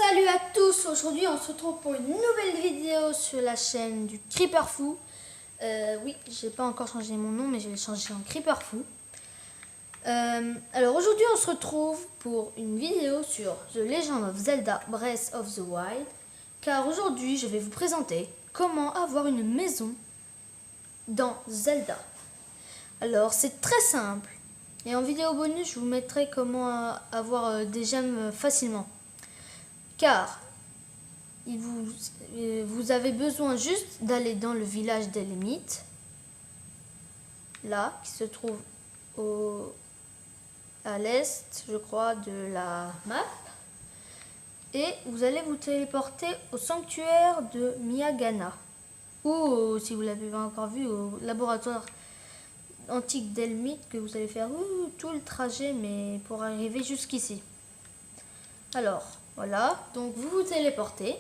Salut à tous, aujourd'hui on se retrouve pour une nouvelle vidéo sur la chaîne du Creeper Fou. Oui, j'ai pas encore changé mon nom mais je vais le changer en Creeper Fou. Alors aujourd'hui on se retrouve pour une vidéo sur The Legend of Zelda Breath of the Wild. Car aujourd'hui je vais vous présenter comment avoir une maison dans Zelda. Alors c'est très simple et en vidéo bonus je vous mettrai comment avoir des gemmes facilement. Car vous avez besoin juste d'aller dans le village des limites, là, qui se trouve à l'est, je crois, de la map. Et vous allez vous téléporter au sanctuaire de Miagana. Ou, si vous ne l'avez pas encore vu, au laboratoire antique d'Elmite, que vous allez faire tout le trajet, mais pour arriver jusqu'ici. Alors, voilà, donc vous vous téléportez.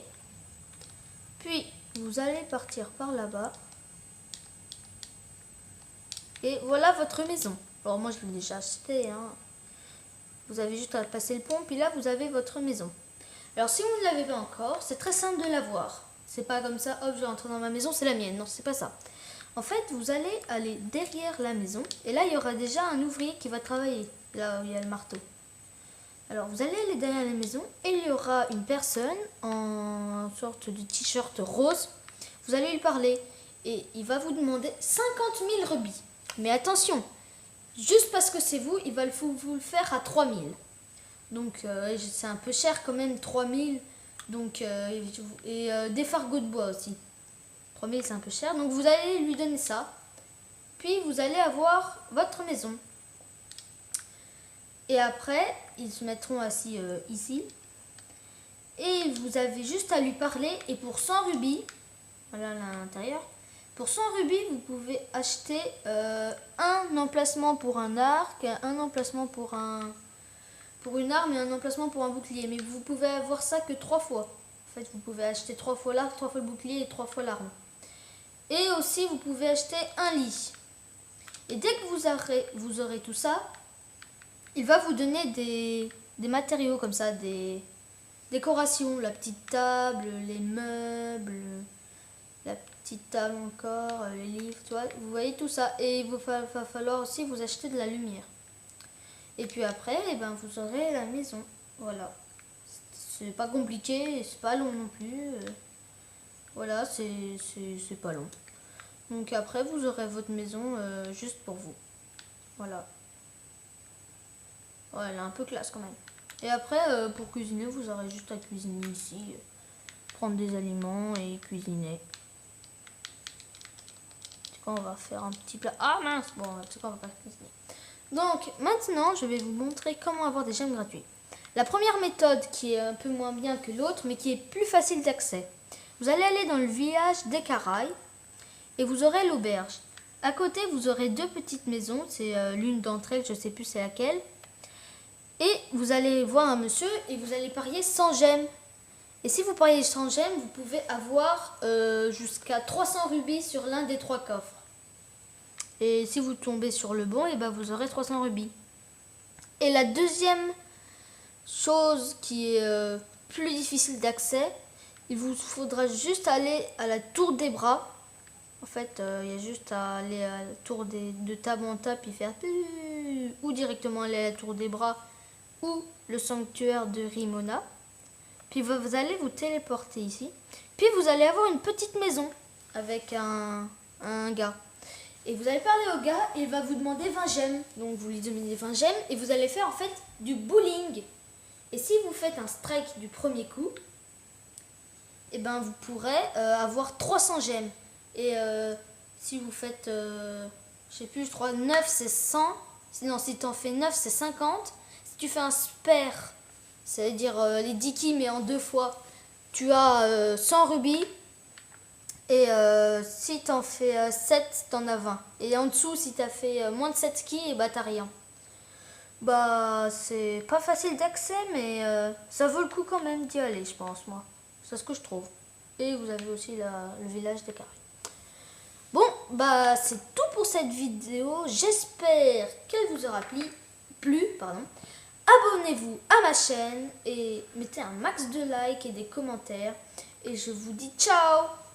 Puis, vous allez partir par là-bas. Et voilà votre maison. Alors moi, je l'ai déjà acheté. Hein. Vous avez juste à passer le pont. Puis là, vous avez votre maison. Alors, si vous ne l'avez pas encore, c'est très simple de l'avoir. C'est pas comme ça, hop, je vais entrer dans ma maison, c'est la mienne. Non, c'est pas ça. En fait, vous allez aller derrière la maison. Et là, il y aura déjà un ouvrier qui va travailler. Là où il y a le marteau. Alors, vous allez aller derrière la maison et il y aura une personne en sorte de t-shirt rose. Vous allez lui parler et il va vous demander 50 000 rubis. Mais attention, juste parce que c'est vous, il va vous le faire à 3 000. Donc, c'est un peu cher quand même, 3 000. Donc, des fargots de bois aussi. 3 000, c'est un peu cher. Donc, vous allez lui donner ça. Puis, vous allez avoir votre maison. Et après, ils se mettront assis ici. Et vous avez juste à lui parler. Et pour 100 rubis, voilà à l'intérieur, pour 100 rubis, vous pouvez acheter un emplacement pour un arc, un emplacement pour une arme et un emplacement pour un bouclier. Mais vous pouvez avoir ça que 3 fois. En fait, vous pouvez acheter 3 fois l'arc, 3 fois le bouclier et 3 fois l'arme. Et aussi, vous pouvez acheter un lit. Et dès que vous aurez tout ça, il va vous donner des matériaux comme ça, des décorations, la petite table, les meubles, la petite table encore, les livres, tu vois, vous voyez tout ça. Et il va falloir aussi vous acheter de la lumière. Et puis après, eh ben, vous aurez la maison. Voilà. C'est pas compliqué, c'est pas long non plus. Voilà, c'est pas long. Donc après, vous aurez votre maison juste pour vous. Voilà. Ouais, elle est un peu classe quand même. Et après, pour cuisiner, vous aurez juste à cuisiner ici. Prendre des aliments et cuisiner. C'est quoi, on va faire un petit plat. Ah mince, bon, c'est quoi, on va pas cuisiner. Donc, maintenant, je vais vous montrer comment avoir des gemmes gratuites. La première méthode, qui est un peu moins bien que l'autre, mais qui est plus facile d'accès. Vous allez aller dans le village d'Ekarai et vous aurez l'auberge. À côté, vous aurez deux petites maisons. C'est l'une d'entre elles, je sais plus c'est laquelle. Et vous allez voir un monsieur et vous allez parier 100 gemmes. Et si vous pariez 100 gemmes, vous pouvez avoir jusqu'à 300 rubis sur l'un des 3 coffres. Et si vous tombez sur le bon, et ben vous aurez 300 rubis. Et la deuxième chose qui est plus difficile d'accès, il vous faudra juste aller à la tour des bras. En fait, il y a juste à aller à la tour de table en table et faire ou directement aller à la tour des bras ou le sanctuaire de Rimona. Puis vous allez vous téléporter ici. Puis vous allez avoir une petite maison avec un gars. Et vous allez parler au gars et il va vous demander 20 gemmes. Donc vous lui donnez 20 gemmes et vous allez faire en fait du bowling. Et si vous faites un strike du premier coup, et ben vous pourrez avoir 300 gemmes. Et si vous faites, je sais plus, je crois 9 c'est 100. Sinon si tu en fais 9 c'est 50. Si tu fais un spare, c'est-à-dire les 10 ki mais en 2 fois, tu as 100 rubis. Et si tu en fais 7, tu en as 20. Et en dessous, si tu as fait moins de 7 ki, et bah t'as rien. Bah c'est pas facile d'accès, mais ça vaut le coup quand même d'y aller, je pense, moi. C'est ce que je trouve. Et vous avez aussi le village des carrés. Bon, bah c'est tout pour cette vidéo. J'espère qu'elle vous aura plu. abonnez-vous à ma chaîne et mettez un max de likes et des commentaires. Et je vous dis ciao!